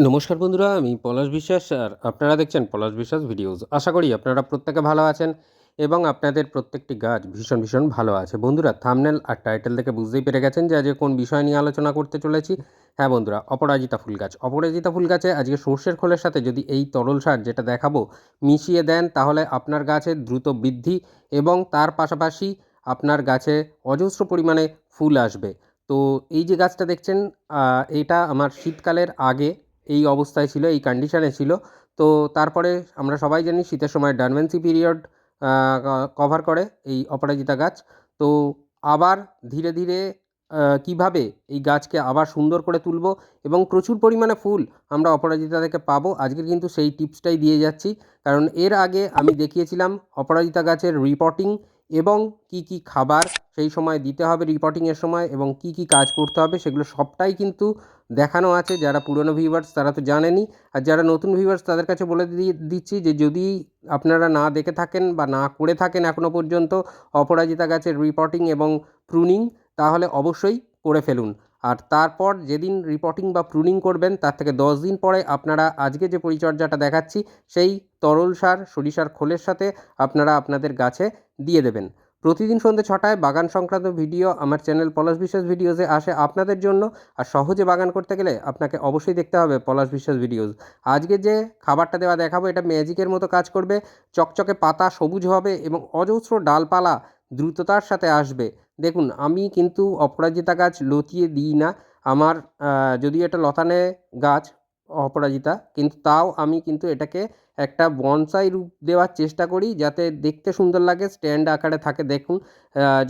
নমস্কার বন্ধুরা, আমি পলাশ বিশ্বাস আর আপনারা দেখছেন পলাশ বিশ্বাস ভিডিওস। আশা করি আপনারা প্রত্যেকে ভালো আছেন এবং আপনাদের প্রত্যেকটি গাছ ভীষণ ভালো আছে। বন্ধুরা, থাম্বনেল আর টাইটেল দেখে বুঝতেই পেরে গেছেন যে আজকে কোন বিষয় নিয়ে আলোচনা করতে চলেছি। হ্যাঁ বন্ধুরা, অপরাজিতা ফুল গাছ। অপরাজিতা ফুল গাছে আজকে সর্ষের খোলের সাথে যদি এই তরল সার যেটা দেখাবো মিশিয়ে দেন, তাহলে আপনার গাছের দ্রুত বৃদ্ধি এবং তার পাশাপাশি আপনার গাছে অজস্র পরিমাণে ফুল আসবে। তো এই যে গাছটা দেখছেন, এটা আমার শীতকালের আগে এই অবস্থায় ছিল, এই কন্ডিশনে ছিল। তো তারপরে আমরা সবাই জানি শীতের সময় ডরমেন্সি পিরিয়ড কভার করে এই অপরাজিতা গাছ। তো আবার ধীরে ধীরে কীভাবে এই গাছকে আবার সুন্দর করে তুলব এবং প্রচুর পরিমাণে ফুল আমরা অপরাজিতা থেকে পাবো, আজকে কিন্তু সেই টিপসটাই দিয়ে যাচ্ছি। কারণ এর আগে আমি দেখিয়েছিলাম অপরাজিতা গাছের রিপোর্টিং এবং কি খাবার সেই সময় দিতে হবে রিপোর্টিংয়ের সময় এবং কি কাজ করতে হবে, সেগুলো সবটাই কিন্তু দেখানো আছে। যারা পুরনো ভিউয়ার্স তারা তো জানেনই, আর যারা নতুন ভিউয়ার্স তাদের কাছে বলে দিচ্ছি যে যদি আপনারা না দেখে থাকেন বা না করে থাকেন এখনও পর্যন্ত অপরাজিতা গাছের রিপোর্টিং এবং প্রুনিং, তাহলে অবশ্যই করে ফেলুন। আর তারপর যেদিন রিপোর্টিং বা প্রুনিং করবেন তার থেকে 10 দিন পরে আপনারা আজকে যে পরিচর্যাটা দেখাচ্ছি সেই তরল সার সরিষার খোলের সাথে আপনারা আপনাদের গাছে দিয়ে দেবেন। প্রতিদিন সন্ধ্যে 6টায় বাগান সংক্রান্ত ভিডিও আমার চ্যানেল পলাশ বিশ্বাস ভিডিওসে আসে আপনাদের জন্য। আর সহজে বাগান করতে গেলে আপনাকে অবশ্যই দেখতে হবে পলাশ বিশ্বাস ভিডিওস। আজকে যে খাবারটা দেওয়া দেখাবো এটা ম্যাজিকের মতো কাজ করবে। চকচকে পাতা সবুজ হবে এবং অজস্র ডালপালা দ্রুততার সাথে আসবে। দেখুন, আমি কিন্তু অপরাজিতা গাছ লতিয়ে দিই না। আমার যদিও এটা লতানে গাছ অপরাজিতা, কিন্তু তাও আমি কিন্তু এটাকে একটা বনসাই রূপ দেওয়ার চেষ্টা করি যাতে দেখতে সুন্দর লাগে, স্ট্যান্ড আকারে থাকে। দেখুন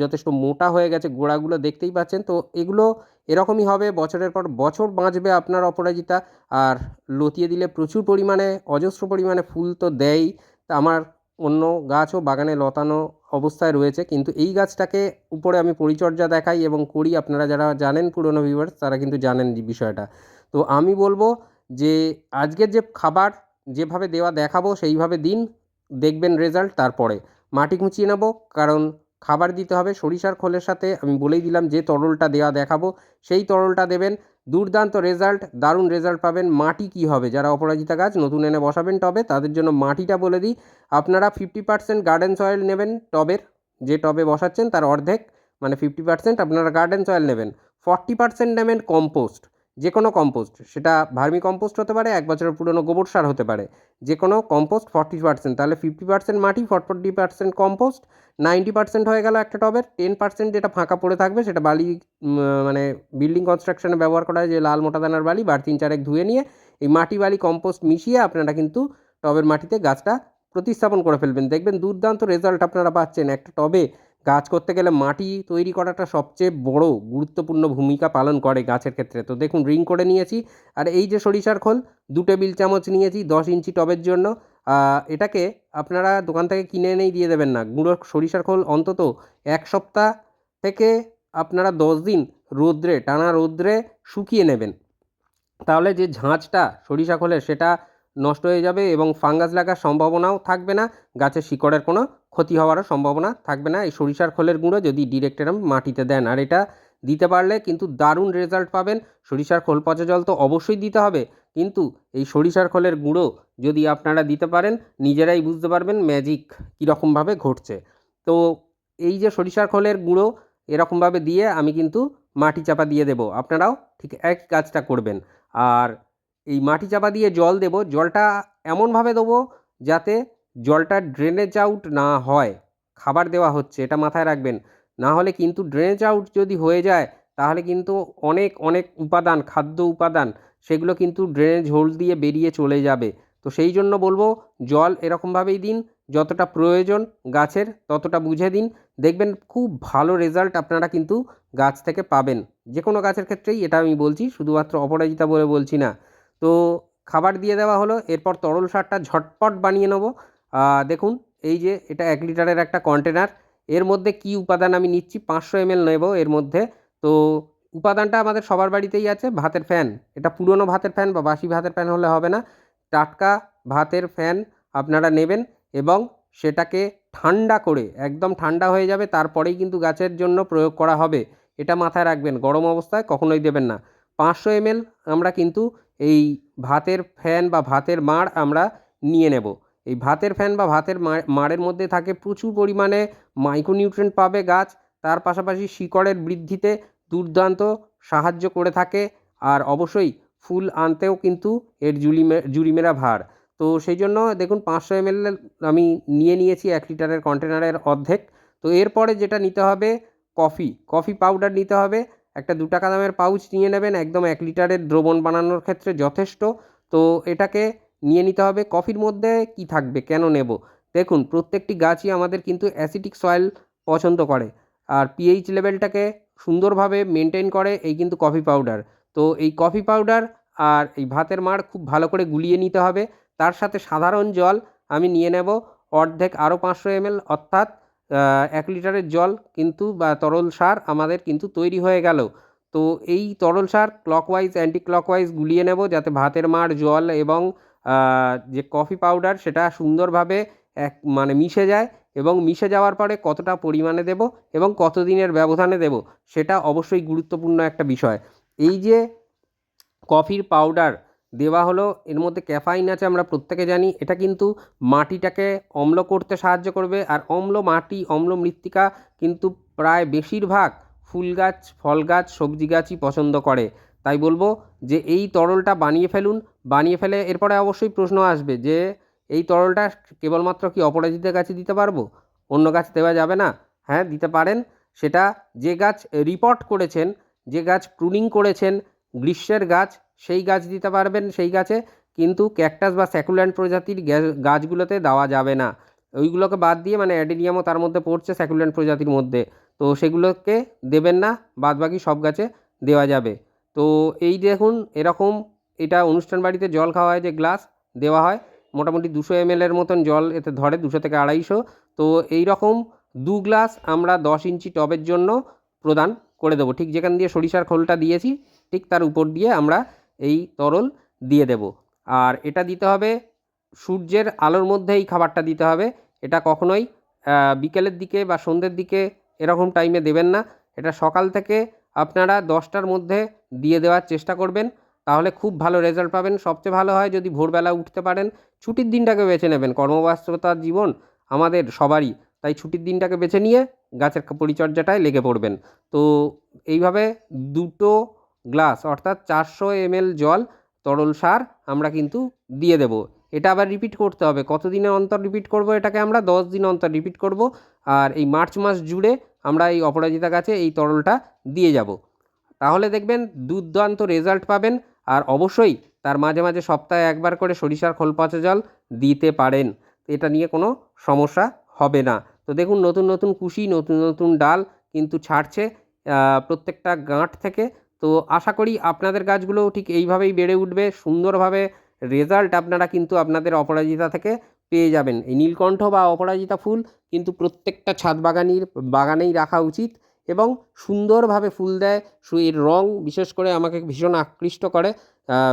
যথেষ্ট মোটা হয়ে গেছে, গোড়াগুলো দেখতেই পাচ্ছেন। তো এগুলো এরকমই হবে, বছরের পর বছর বাঁচবে আপনার অপরাজিতা। আর লতিয়ে দিলে প্রচুর পরিমাণে অজস্র পরিমাণে ফুল তো দেয়ই। তা আমার অন্য গাছও বাগানে লতানো অবস্থায় রয়েছে, কিন্তু এই গাছটাকে উপরে আমি পরিচর্যা দেখাই এবং করি। আপনারা যারা জানেন পুরনো ভিউয়ার্স তারা কিন্তু জানেন যে বিষয়টা। তো আমি বলবো যে আজকের যে খাবার যেভাবে দেওয়া দেখাবো সেইভাবে দিন, দেখবেন রেজাল্ট। তারপরে মাটি খুঁচিয়ে নেব, কারণ খাবার দিতে হবে সরিষার খোলের সাথে। আমি বলেই দিলাম যে তরলটা দেওয়া দেখাবো সেই তরলটা দেবেন, দুর্দান্ত রেজাল্ট, দারুণ রেজাল্ট পাবেন। মাটি কি হবে, যারা অপরাজিতা গাছ নতুন এনে বসাবেন টবে তাদের জন্য মাটিটা বলে দিই। আপনারা 50% গার্ডেন সয়েল নেবেন টবের, যে টবে বসাচ্ছেন তার অর্ধেক মানে 50% আপনারা গার্ডেন সয়েল নেবেন। 40% নেবেন কম্পোস্ট, যে কোনো কম্পোস্ট, সেটা ভার্মি কম্পোস্ট হতে পারে, 1 বছরের পুরনো গোবর সার হতে পারে, যে কোনো কম্পোস্ট 40%। তাহলে 50% মাটি, 40% কম্পোস্ট, 90% হয়ে গেল একটা টবের। 10% যেটা ফাঁকা পড়ে থাকবে সেটা বালি, মানে বিল্ডিং কনস্ট্রাকশনে ব্যবহার করা হয় যে লাল মোটা দানার বালি, বার 3-4 ধুয়ে নিয়ে এই মাটি বালি কম্পোস্ট মিশিয়ে আপনারা কিন্তু টবের মাটিতে গাছটা প্রতিস্থাপন করে ফেলবেন। দেখবেন দুর্দান্ত রেজাল্ট আপনারা পাচ্ছেন। একটা টবে গাছ করতে গেলে মাটি তৈরি করাটা সবচেয়ে বড় গুরুত্বপূর্ণ ভূমিকা পালন করে গাছের ক্ষেত্রে। তো দেখুন রিং করে নিয়েছি। আর এই যে সরিষার খোল 2 টেবিল চামচ নিয়েছি 10 ইঞ্চি টবের জন্য। এটাকে আপনারা দোকান থেকে কিনে এনেই দিয়ে দেবেন না। গুঁড়ো সরিষার খোল অন্তত 1 সপ্তাহ থেকে আপনারা 10 দিন রোদ্রে, টানা রোদ্রে শুকিয়ে নেবেন। তাহলে যে ঝাঁঝটা সরিষা খোলের সেটা নষ্ট হয়ে যাবে এবং ফাঙ্গাস লাগার সম্ভাবনাও থাকবে না, গাছের শিকড়ের কোনো ক্ষতি হওয়ারও সম্ভাবনা থাকবে না এই সরিষার খোলের গুঁড়ো যদি ডিরেক্ট এরম মাটিতে দেন। আর এটা দিতে পারলে কিন্তু দারুণ রেজাল্ট পাবেন। সরিষার খোল পচা জল তো অবশ্যই দিতে হবে, কিন্তু এই সরিষার খোলের গুঁড়ো যদি আপনারা দিতে পারেন নিজেরাই বুঝতে পারবেন ম্যাজিক কীরকমভাবে ঘটছে। তো এই যে সরিষার খোলের গুঁড়ো এরকমভাবে দিয়ে আমি কিন্তু মাটি চাপা দিয়ে দেবো, আপনারাও ঠিক একই কাজটা করবেন। আর এই মাটি চাপা দিয়ে জল দেবো, জলটা এমনভাবে দেবো যাতে জলটা ড্রেনেজ আউট না হয়। খাবার দেওয়া হচ্ছে এটা মাথায় রাখবেন। না হলে কিন্তু ড্রেনেজ আউট যদি হয়ে যায় তাহলে কিন্তু অনেক উপাদান, খাদ্য উপাদান সেগুলো কিন্তু ড্রেনেজ হোল দিয়ে বেরিয়ে চলে যাবে। তো সেই জন্য বলবো জল এরকমভাবেই দিন, যতটা প্রয়োজন গাছের ততটা বুঝে দিন। দেখবেন খুব ভালো রেজাল্ট আপনারা কিন্তু গাছ থেকে পাবেন। যে কোনো গাছের ক্ষেত্রেই এটা আমি বলছি, শুধুমাত্র অপরাজিতা বলে বলছি না। তো খাবার দিয়ে দেওয়া হলো, এরপর তরল সারটা ঝটপট বানিয়ে নেব। দেখুন এই যে এটা 1 লিটারের একটা কন্টেনার, এর মধ্যে কি উপাদান আমি নিচ্ছি 500 ml নেব এর মধ্যে। তো উপাদানটা আমাদের সবার বাড়িতেই আছে, ভাতের ফ্যান। এটা পুরনো ভাতের ফ্যান বা বাসি ভাতের ফ্যান হলে হবে না, টাটকা ভাতের ফ্যান আপনারা নেবেন এবং সেটাকে ঠান্ডা করে, একদম ঠান্ডা হয়ে যাবে তারপরেই কিন্তু গাছের জন্য প্রয়োগ করা হবে। এটা মাথায় রাখবেন, গরম অবস্থায় কখনোই দেবেন না। 500 ml আমরা কিন্তু এই ভাতের ফ্যান বা ভাতের মাড় আমরা নিয়ে নেব। এই ভাতের ফ্যান বা ভাতের মাড়ের মধ্যে থাকে প্রচুর পরিমাণে মাইক্রোনিউট্রিয়েন্ট পাবে গাছ, তার পাশাপাশি শিকড়ের বৃদ্ধিতে দুর্দান্ত সাহায্য করে থাকে, আর অবশ্যই ফুল আনতেও কিন্তু এর জুড়িমেরা ভার। তো সেই জন্য দেখুন 500 ml আমি নিয়ে নিয়েছি 1 লিটারের কন্টেনারের অর্ধেক। তো এরপরে যেটা নিতে হবে কফি পাউডার নিতে হবে। একটা ৳2 দামের পাউচ নিয়ে নেবেন, একদম 1 লিটারের দ্রবণ বানানোর ক্ষেত্রে যথেষ্ট। তো এটাকে নিয়ে নিতে হবে। কফির মধ্যে কি থাকবে, কেন নেব? দেখুন প্রত্যেকটি গাছই আমাদের কিন্তু অ্যাসিডিক সয়েল পছন্দ করে, আর পিএইচ লেভেলটাকে সুন্দরভাবে মেনটেন করে এই কিন্তু কফি পাউডার। তো এই কফি পাউডার আর এই ভাতের মাড় খুব ভালো করে গুলিয়ে নিতে হবে। তার সাথে সাধারণ জল আমি নিয়ে নেব অর্ধেক, আরও 500 ml, অর্থাৎ 1 লিটারের জল কিন্তু বা তরল সার আমাদের কিন্তু তৈরি হয়ে গেল। তো এই তরল সার ক্লকওয়াইজ অ্যান্টি ক্লকওয়াইজ গুলিয়ে নেব, যাতে ভাতের মাড়, জল এবং যে কফি পাউডার সেটা সুন্দরভাবে মানে মিশে যায়, এবং মিশে যাওয়ার পরে কতটা পরিমাণে দেব এবং কতদিনের ব্যবধানে দেব সেটা অবশ্যই গুরুত্বপূর্ণ একটা বিষয়। এই যে কফির পাউডার দেওয়া হলো, এর মধ্যে ক্যাফাইন আছে আমরা প্রত্যেকে জানি। এটা কিন্তু মাটিটাকে অম্ল করতে সাহায্য করবে, আর অম্ল মাটি, অম্ল মৃত্তিকা কিন্তু প্রায় বেশিরভাগ ফুল গাছ, ফল গাছ, সবজি গাছই পছন্দ করে। তাই বলবো যে এই তরলটা বানিয়ে ফেলুন। বানিয়ে ফেলে এরপরে অবশ্যই প্রশ্ন আসবে যে এই তরলটা কেবলমাত্র কি অপরাজিতা গাছে দিতে পারবো, অন্য গাছে দেওয়া যাবে না? হ্যাঁ, দিতে পারেন। সেটা যে গাছ রিপোর্ট করেছেন, যে গাছ প্রুনিং করেছেন, গ্রীষ্মের গাছ, সেই গাছ দিতে পারবেন সেই গাছে। কিন্তু ক্যাকটাস বা স্যাকুল্যান্ট প্রজাতির গাছগুলোতে দেওয়া যাবে না। ওইগুলোকে বাদ দিয়ে, মানে অ্যাডেনিয়ামও তার মধ্যে পড়ছে স্যাকুল্যান্ট প্রজাতির মধ্যে, তো সেগুলোকে দেবেন না, বাদবাকি সব গাছে দেওয়া যাবে। তো এই দেখুন এরকম, এটা অনুষ্ঠান বাড়িতে জল খাওয়া হয় যে গ্লাস দেওয়া হয়, মোটামুটি 200 ml এর মতন জল এতে ধরে, 200 থেকে 250। তো এই রকম 2 গ্লাস আমরা 10 ইঞ্চি টবের জন্য প্রদান করে দেবো। ঠিক যেখান দিয়ে সরিষার খোলটা দিয়েছি ঠিক তার উপর দিয়ে আমরা এই তরল দিয়ে দেব। আর এটা দিতে হবে সূর্যের আলোর মধ্যে, এই খাবারটা দিতে হবে। এটা কখনোই বিকেলের দিকে বা সন্ধ্যের দিকে এরকম টাইমে দেবেন না। এটা সকাল থেকে আপনারা 10টার মধ্যে দিয়ে দেওয়ার চেষ্টা করবেন, তাহলে খুব ভালো রেজাল্ট পাবেন। সবচেয়ে ভালো হয় যদি ভোরবেলা উঠতে পারেন। ছুটির দিনটাকে বেছে নেবেন, কর্মব্যস্ততার জীবন আমাদের সবারই, তাই ছুটির দিনটাকে বেছে নিয়ে গাছের পরিচর্যাটায় লেগে পড়বেন। তো এইভাবে 2 গ্লাস অর্থাৎ 400 ml জল, তরল সার আমরা কিন্তু দিয়ে দেব। এটা আবার রিপিট করতে হবে। কতদিনের অন্তর রিপিট করব এটাকে? আমরা 10 দিন অন্তর রিপিট করব। আর এই মার্চ মাস জুড়ে আমরা এই অপরাজিতা গাছে এই তরলটা দিয়ে যাব। তাহলে দেখবেন দুর্দান্ত রেজাল্ট পাবেন। আর অবশ্যই তার মাঝে মাঝে সপ্তাহে একবার করে সরিষার খোল পচা জল দিতে পারেন, এটা নিয়ে কোনো সমস্যা হবে না। তো দেখুন নতুন নতুন কুশি, নতুন নতুন ডাল কিন্তু ছাড়ছে প্রত্যেকটা গাঁট থেকে। তো আশা করি আপনাদের গাছগুলোও ঠিক এইভাবেই বেড়ে উঠবে সুন্দরভাবে। রেজাল্ট আপনারা কিন্তু আপনাদের অপরাজিতা থেকে পেয়ে যাবেন। এই নীলকণ্ঠ বা অপরাজিতা ফুল কিন্তু প্রত্যেকটা ছাদ বাগানেই রাখা উচিত, এবং সুন্দরভাবে ফুল দেয়। এর রং বিশেষ করে আমাকে ভীষণ আকৃষ্ট করে,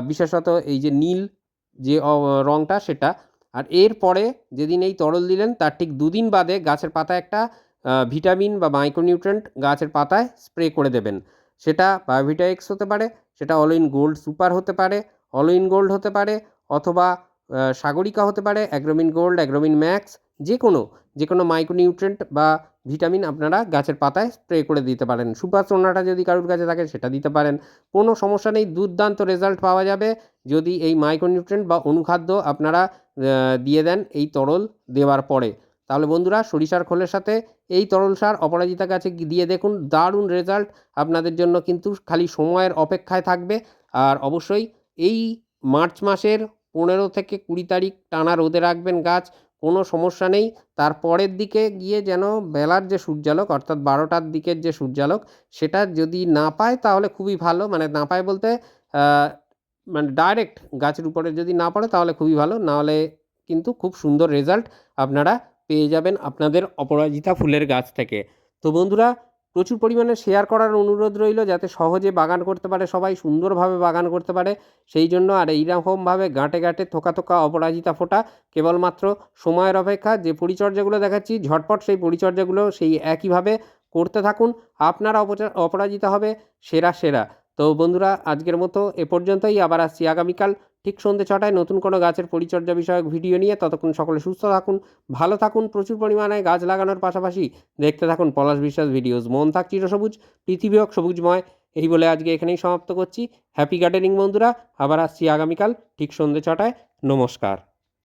বিশেষত এই যে নীল যে রংটা সেটা। আর এরপরে যেদিন এই তরল দিলেন তার ঠিক 2 দিন বাদে গাছের পাতায় একটা ভিটামিন বা মাইক্রোনিউট্রিয়েন্ট গাছের পাতায় স্প্রে করে দেবেন। সেটা বায়োভিটা এক্স হতে পারে, সেটা অল ইন গোল্ড সুপার হতে পারে, অল ইন গোল্ড হতে পারে, অথবা সাগরিকা হতে পারে, অ্যাগ্রোমিন গোল্ড, অ্যাগ্রোমিন ম্যাক্স, যে কোনো মাইক্রোনিউট্রিয়েন্ট বা ভিটামিন আপনারা গাছের পাতায় স্প্রে করে দিতে পারেন। সুপার সোনাটা যদি কারুর কাছে থাকে সেটা দিতে পারেন, কোনো সমস্যা নেই। দুর্দান্ত রেজাল্ট পাওয়া যাবে যদি এই মাইক্রোনিউট্রিয়েন্ট বা অনুখাদ্য আপনারা দিয়ে দেন এই তরল দেওয়ার পরে। তাহলে বন্ধুরা সরিষার খোলের সাথে এই তরল সার অপরাজিতা গাছে দিয়ে দেখুন, দারুণ রেজাল্ট আপনাদের জন্য কিন্তু খালি সময়ের অপেক্ষায় থাকবে। আর অবশ্যই এই মার্চ মাসের 15 থেকে 20 তারিখ টানা রোদে রাখবেন গাছ, কোনো সমস্যা নেই। তার পরের দিকে গিয়ে যেন বেলার যে সূর্যালোক অর্থাৎ 12টার দিকের যে সূর্যালোক সেটা যদি না পায় তাহলে খুবই ভালো। মানে না পায় বলতে মানে ডাইরেক্ট গাছের উপরে যদি না পড়ে তাহলে খুবই ভালো। নাহলে কিন্তু খুব সুন্দর রেজাল্ট আপনারা পেয়ে যাবেন আপনাদের অপরাজিতা ফুলের গাছ থেকে। তো বন্ধুরা প্রচুর পরিমাণে শেয়ার করার অনুরোধ রইল, যাতে সহজে বাগান করতে পারে সবাই, সুন্দরভাবে বাগান করতে পারে সেই জন্য। আর এইরকমভাবে গাঁটে গাঁটে থোকা থোকা অপরাজিতা ফোটা কেবলমাত্র সময়ের অপেক্ষা। যে পরিচর্যাগুলো দেখাচ্ছি ঝটপট সেই পরিচর্যাগুলো সেই একইভাবে করতে থাকুন, আপনারা অপরাজিতা হবে সেরা। তো বন্ধুরা আজকের মতো এ পর্যন্তই, আবার আসছি আগামীকাল ঠিক সন্ধ্যে ৬টায় নতুন কোনো গাছের পরিচর্যা বিষয়ক ভিডিও নিয়ে। ততক্ষণ সকলে সুস্থ থাকুন, ভালো থাকুন, প্রচুর পরিমাণে গাছ লাগানোর পাশাপাশি দেখতে থাকুন পলাশ বিশ্বাস ভিডিওস। মন থাক চিরসবুজ, পৃথিবী হোক সবুজময়, এই বলে আজকে এখানেই সমাপ্ত করছি। হ্যাপি গার্ডেনিং বন্ধুরা, আবার আসছি আগামীকাল ঠিক সন্ধ্যে ৬টায়। নমস্কার।